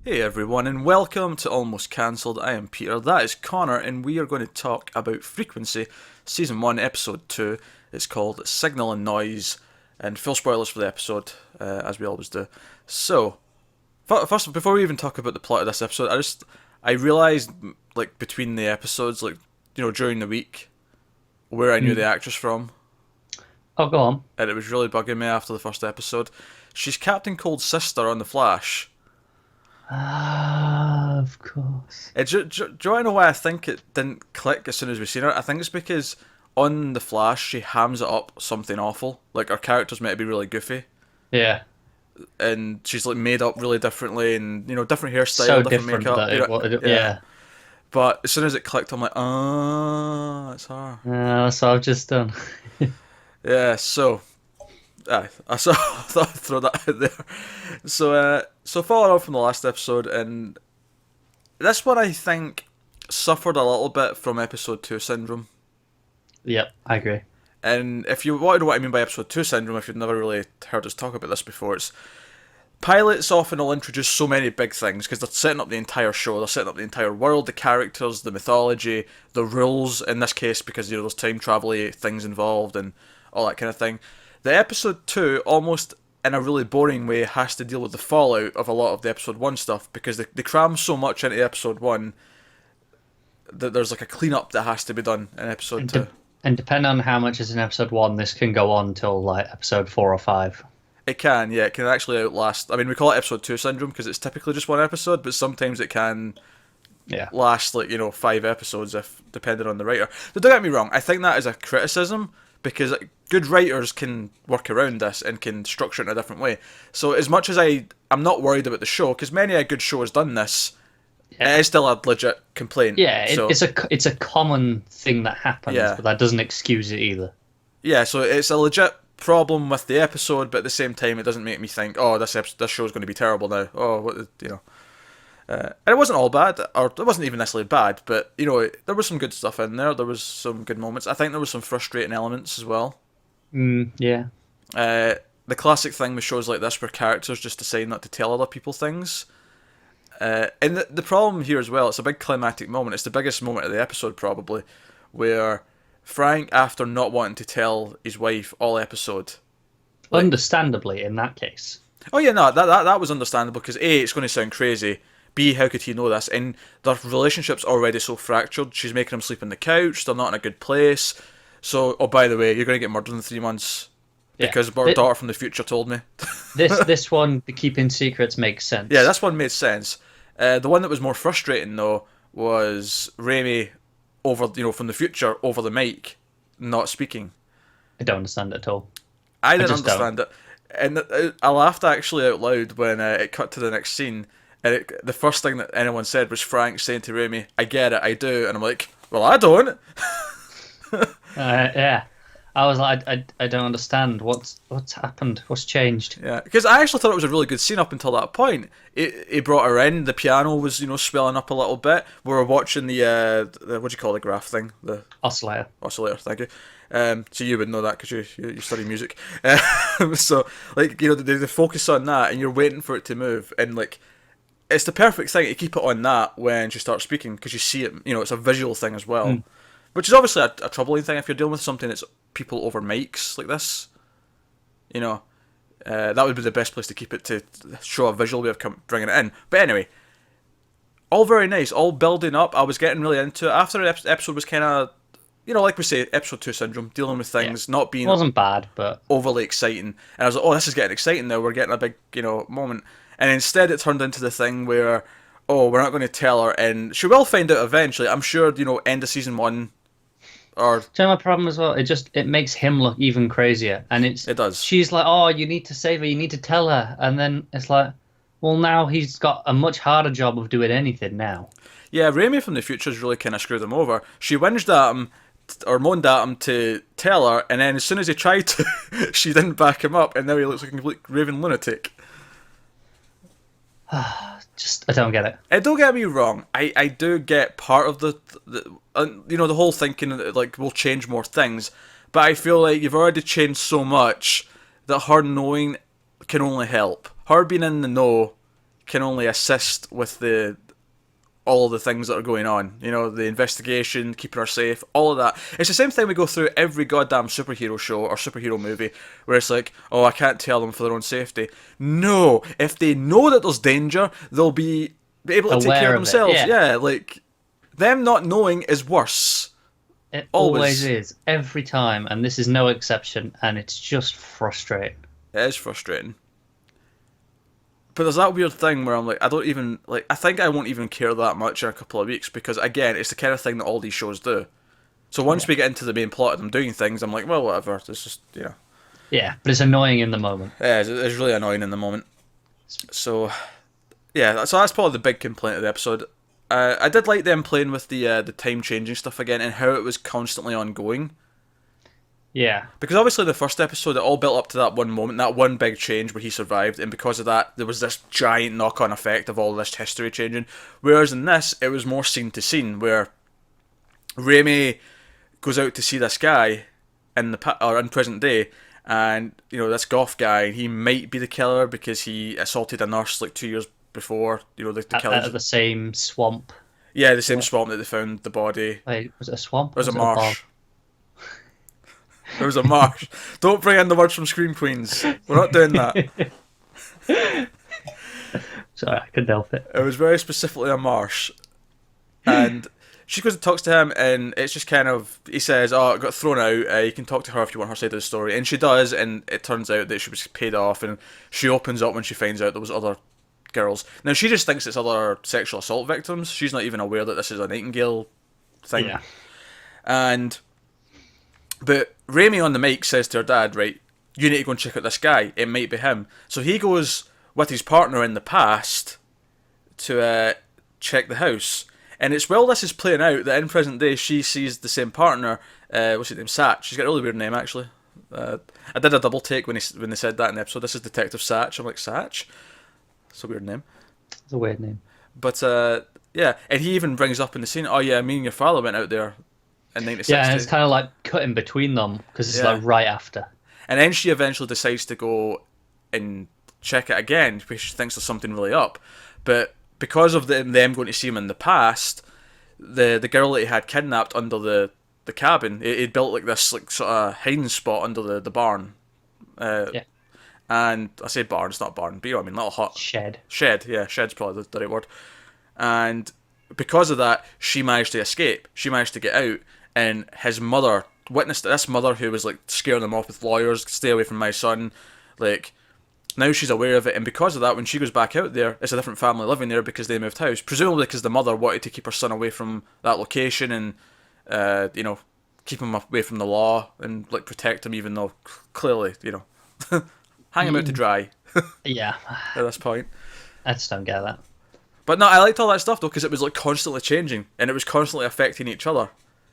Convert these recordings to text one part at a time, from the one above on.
Hey everyone, and welcome to Almost Cancelled. I am Peter, that is Connor, and we are going to talk about Frequency, Season 1, Episode 2. It's called Signal and Noise, and full spoilers for the episode, as we always do. So, first, before we even talk about the plot of this episode, I realised, like, between the episodes, like, during the week, where I knew the Mm. actress from, Oh, go on. and it was really bugging me after the first episode. She's Captain Cold's sister on The Flash. Ah, of course. Do you want to know why I think it didn't click as soon as we seen her? I think it's because on The Flash, she hams it up something awful. Like, her character's meant to be really goofy. Yeah, And she's, like, made up really differently and, different hairstyle, so different different makeup. that Yeah. yeah. But as soon as it clicked, I'm like, it's her. That's what I've just done. Yeah, so. I saw, I thought I'd throw that out there. So following on from the last episode, and this one I think suffered a little bit from episode 2 syndrome. Yep, I agree. And if you want to know what I mean by episode 2 syndrome, if you've never really heard us talk about this before, it's pilots often will introduce so many big things because they're setting up the entire show, they're setting up the entire world, the characters, the mythology, the rules, in this case, because there's time travel things involved and all that kind of thing. The episode 2, almost in a really boring way, has to deal with the fallout of a lot of the episode 1 stuff because they cram so much into episode 1 that there's like a cleanup that has to be done in episode And, 2. and depending on how much is in episode one, this can go on till like episode 4 or 5. It can, yeah, it can actually outlast. I mean, we call it episode 2 syndrome because it's typically just one episode, but sometimes it can Yeah. last, like, 5 episodes, if depending on the writer. But don't get me wrong, I think that is a criticism because good writers can work around this and can structure it in a different way. So, as much as I'm not worried about the show, because many a good show has done this, it Yeah. is still a legit complaint. Yeah, So, it's a common thing that happens, yeah. but that doesn't excuse it either. Yeah, so it's a legit problem with the episode, but at the same time, it doesn't make me think, oh, this show's going to be terrible now. Oh, and it wasn't all bad, or it wasn't even necessarily bad, but there was some good stuff in there. There was some good moments. I think there was some frustrating elements as well. Yeah. The classic thing with shows like this, where characters just decide not to tell other people things. And the problem here as well, it's a big climactic moment. It's the biggest moment of the episode probably, where Frank, after not wanting to tell his wife all episode, like, Understandably, in that case. oh yeah, no, that was understandable because A, it's going to sound crazy. B, how could he know this? And their relationship's already so fractured. She's making him sleep on the couch. They're not in a good place. So, oh, by the way, you're going to get murdered in 3 months Yeah. because our daughter from the future told me. This one, the keeping secrets makes sense. Yeah, this one made sense. The one that was more frustrating though was Raimy over, from the future over the mic, not speaking. I don't understand it at all. I didn't just don't. understand it, and I laughed actually out loud when it cut to the next scene, and the first thing that anyone said was Frank saying to Raimi, "I get it, I do," and I'm like, "Well, I don't." Yeah, I was like, I don't understand what's happened, what's changed. Yeah, because I actually thought it was a really good scene up until that point. He brought her in. The piano was, swelling up a little bit. We were watching the what do you call the graph thing? The Oscillator. oscillator. Thank you. So you would know that because you study music. So like they focus on that, and you're waiting for it to move, and like it's the perfect thing to keep it on that when she starts speaking because you see it. It's a visual thing as well, which is obviously a troubling thing if you're dealing with something that's people over mics like this. That would be the best place to keep it, to show a visual way of bringing it in. But anyway, all very nice, all building up. I was getting really into it. After the episode was kind of, like we say, episode 2 syndrome, dealing with things, not It being wasn't bad, but overly exciting. And I was like, oh, this is getting exciting now. We're getting a big, moment. And instead it turned into the thing where, oh, we're not going to tell her. And she will find out eventually. I'm sure, end of season 1 or... do you know my problem as well? It makes him look even crazier, and It does. she's like, oh, you need to save her, you need to tell her, and then it's like, well, now he's got a much harder job of doing anything now. Yeah, Raimi from the future's really kind of screwed him over. She whinged at him, or moaned at him to tell her, and then as soon as he tried to, she didn't back him up, and now he looks like a complete raving lunatic. Just, I don't get it. And don't get me wrong, I do get part of the whole thinking that, like, we'll change more things, but I feel like you've already changed so much that her knowing can only help. Her being in the know can only assist with all of the things that are going on. You know, the investigation, keeping her safe, all of that. It's the same thing we go through every goddamn superhero show or superhero movie, where it's like, oh, I can't tell them for their own safety. No, if they know that there's danger, they'll be able to take care of themselves. Yeah, like, them not knowing is worse. It always is, every time, and this is no exception, and it's just frustrating. It is frustrating. But there's that weird thing where I'm like, I think I won't even care that much in a couple of weeks, because again, it's the kind of thing that all these shows do. So once we get into the main plot of them doing things, I'm like, well, whatever, it's just, Yeah, but it's annoying in the moment. Yeah, it's really annoying in the moment. So, yeah, so that's probably the big complaint of the episode. I did like them playing with the time-changing stuff again, and how it was constantly ongoing. Yeah. Because obviously the first episode, it all built up to that one moment, that one big change where he survived, and because of that, there was this giant knock-on effect of all this history changing. Whereas in this, it was more scene to scene, where Raimy goes out to see this guy in present day, and this goth guy, he might be the killer because he assaulted a nurse like 2 years before. The killer at the same swamp. Yeah, the same swamp that they found the body. Wait, was it a swamp? It was a marsh. There was a marsh. Don't bring in the words from Scream Queens. We're not doing that. Sorry, I couldn't help it. It was very specifically a marsh. And she goes and talks to him, and it's just kind of, he says, oh, I got thrown out, you can talk to her if you want her side of the story. And she does, and it turns out that she was paid off, and she opens up when she finds out there was other girls. Now, she just thinks it's other sexual assault victims. She's not even aware that this is a Nightingale thing. Yeah. But Raimy on the mic says to her dad, right, you need to go and check out this guy. It might be him. So he goes with his partner in the past to check the house. And it's while this is playing out that in present day she sees the same partner. What's his name? Satch. She's got a really weird name, actually. I did a double take when they said that in the episode. This is Detective Satch. I'm like, Satch? It's a weird name. It's a weird name. But, yeah. And he even brings up in the scene, oh yeah, me and your father went out there in 1960. Yeah, and it's kind of like cut in between them, because it's like right after. And then she eventually decides to go and check it again, because she thinks there's something really up. But because of them going to see him in the past, the girl that he had kidnapped under the cabin, he'd built like this like sort of hiding spot under the barn. Yeah. And I say barn, it's not a barn, but you know what I mean, little hut. Shed, yeah, shed's probably the right word. And because of that, she managed to escape. She managed to get out, and his mother witnessed it. This mother who was like scaring them off with lawyers, stay away from my son, like, now she's aware of it, and because of that, when she goes back out there, it's a different family living there because they moved house. Presumably because the mother wanted to keep her son away from that location and, keep him away from the law and like protect him, even though clearly, hang him out to dry. Yeah. At this point. I just don't get that. But no, I liked all that stuff though, because it was like constantly changing and it was constantly affecting each other.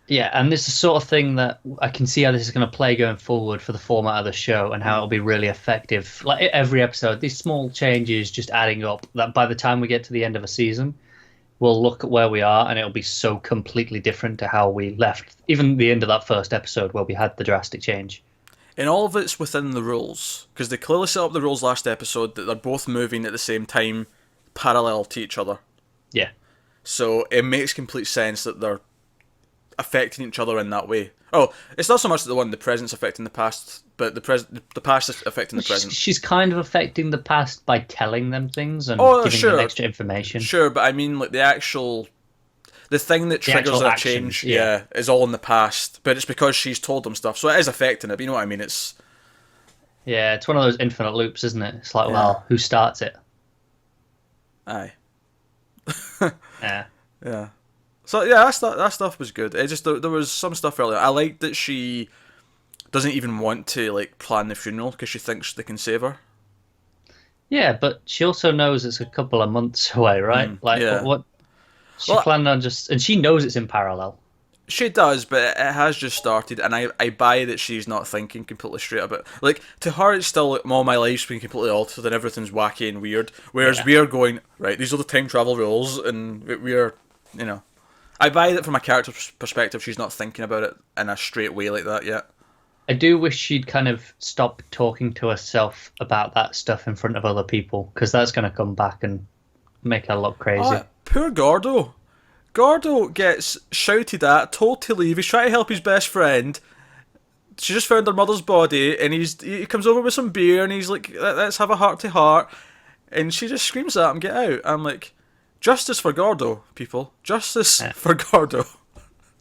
Yeah, and this is the sort of thing that I can see how this is going to play going forward for the format of the show and how it'll be really effective. Like every episode, these small changes just adding up, that by the time we get to the end of a season, we'll look at where we are and it'll be so completely different to how we left. Even the end of that first episode where we had the drastic change. And all of it's within the rules, because they clearly set up the rules last episode that they're both moving at the same time, parallel to each other. Yeah. So it makes complete sense that they're affecting each other in that way. Oh, it's not so much the present's affecting the past, but the past is affecting the present. She's kind of affecting the past by telling them things and giving them extra information. Sure, but I mean, like the thing that triggers their change, is all in the past. But it's because she's told them stuff, so it is affecting it. But you know what I mean? It's one of those infinite loops, isn't it? It's like, well, who starts it? Aye. Yeah. Yeah. So yeah, that stuff was good. It just there was some stuff earlier. I liked that she doesn't even want to like plan the funeral because she thinks they can save her. Yeah, but she also knows it's a couple of months away, right? What she planned on and she knows it's in parallel. She does, but it has just started, and I buy that she's not thinking completely straight about it. Like, to her, it's still like, all my life's been completely altered and everything's wacky and weird. Whereas we are going, right, these are the time travel rules, and we're, I buy that from a character's perspective, she's not thinking about it in a straight way like that yet. I do wish she'd kind of stop talking to herself about that stuff in front of other people, because that's going to come back and make her look crazy. Oh, poor Gordo. Gordo gets shouted at, told to leave. He's trying to help his best friend. She just found her mother's body, and he comes over with some beer, and he's like, "Let's have a heart to heart." And she just screams at him, "Get out!" I'm like, justice for Gordo, people. Justice for Gordo.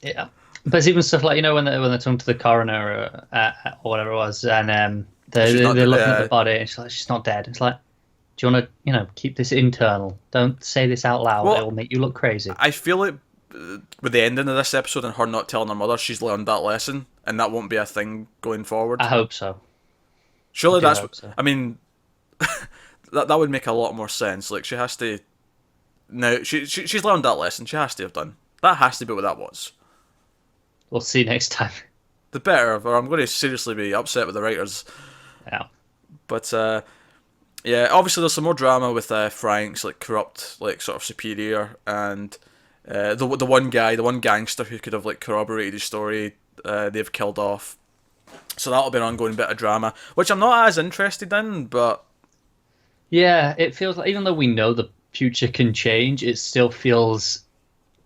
Yeah, but there's even stuff like, when they're talking to the coroner or whatever it was, and they're looking at the body, and she's like, she's not dead. It's like, do you want to keep this internal? Don't say this out loud. Well, it will make you look crazy. I feel like with the ending of this episode and her not telling her mother, she's learned that lesson, and that won't be a thing going forward. I hope so. Surely that's. Hope so. I mean, that would make a lot more sense. Like, she has to. No, she's learned that lesson. She has to have done. That has to be what that was. We'll see next time. The better, or I'm going to seriously be upset with the writers. Yeah. But yeah, obviously there's some more drama with Frank's like corrupt, like sort of superior, and the one gangster who could have like corroborated his story, they've killed off. So that'll be an ongoing bit of drama, which I'm not as interested in, but yeah, it feels like, even though we know the future can change, it still feels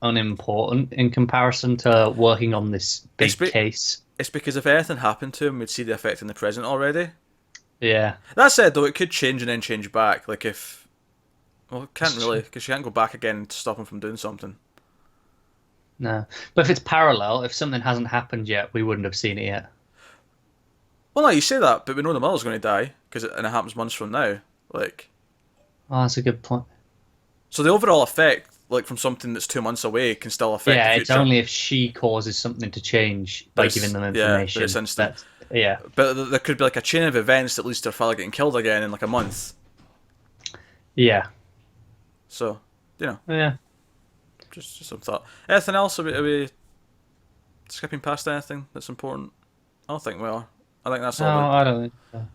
unimportant in comparison to working on this big case. It's because if anything happened to him, we'd see the effect in the present already. Yeah. That said, though, it could change and then change back. Like if, well, it can't really, because you can't go back again to stop him from doing something. No, but if it's parallel, if something hasn't happened yet, we wouldn't have seen it yet. Well, no, you say that, but we know the mother's going to die and it happens months from now. Like, oh, that's a good point. So the overall effect, like from something that's 2 months away, can still affect the future. It's only if she causes something to change by giving them information. Yeah, it's instant. Yeah. But there could be like a chain of events that leads to her father getting killed again in like a month. Yeah. So, Yeah. Just some thought. Anything else? Are we skipping past anything that's important? I don't think we are. I think that's all. No, I don't think so.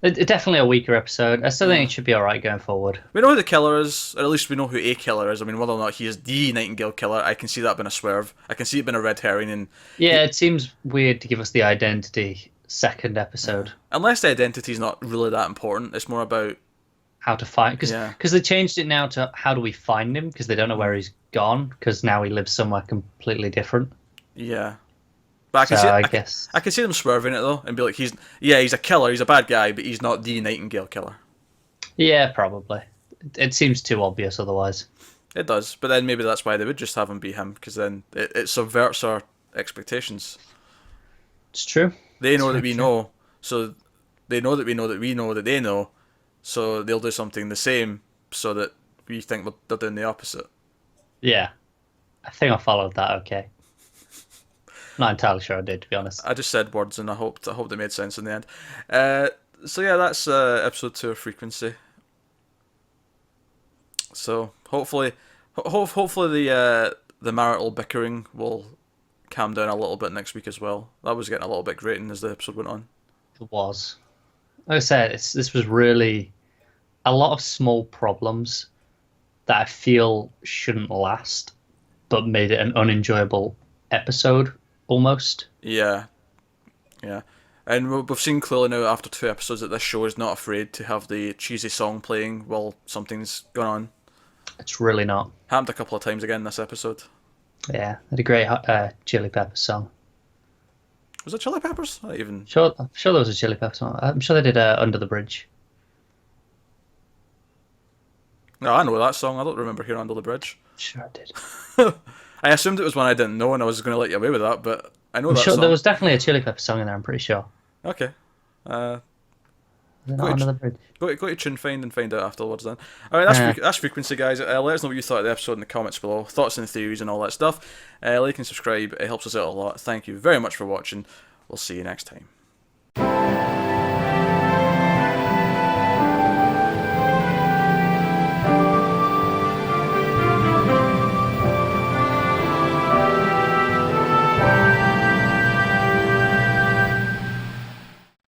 It's definitely a weaker episode. I still think it should be alright going forward. We know who the killer is, or at least we know who a killer is. I mean, whether or not he is the Nightingale killer, I can see that being a swerve. I can see it being a red herring. And it seems weird to give us the identity second episode. Unless the identity is not really that important. It's more about how to find, because they changed it now to how do we find him, because they don't know where he's gone, because now he lives somewhere completely different. Yeah. But I can see them swerving it though and be like, he's a killer, he's a bad guy, but he's not the Nightingale killer. Yeah, probably. It seems too obvious otherwise. It does, but then maybe that's why they would just have him be him, because then it subverts our expectations. It's true. They know that we know, so they know that we know that we know that they know, so they'll do something the same, so that we think they're doing the opposite. Yeah. I think I followed that okay. Not entirely sure I did, to be honest. I just said words, and I hope they made sense in the end. So yeah, that's episode 2 of Frequency. So hopefully the marital bickering will calm down a little bit next week as well. That was getting a little bit grating as the episode went on. It was. Like I said, this was really a lot of small problems that I feel shouldn't last, but made it an unenjoyable episode. Almost. Yeah. And we've seen clearly now after 2 episodes that this show is not afraid to have the cheesy song playing while something's going on. It's really not. Happened a couple of times again this episode. Yeah, had a great Chili Peppers song. Was it Chili Peppers? I'm sure there was a Chili Peppers song. I'm sure they did Under the Bridge. No, I know that song. I don't remember hearing Under the Bridge. Sure I did. I assumed it was one I didn't know, and I was going to let you away with that, but I know that song. There was definitely a Chili Peppers song in there, I'm pretty sure. Okay. Go to Tune Find and find out afterwards then. Alright, that's Frequency, guys. Let us know what you thought of the episode in the comments below. Thoughts and theories and all that stuff. Like and subscribe. It helps us out a lot. Thank you very much for watching. We'll see you next time.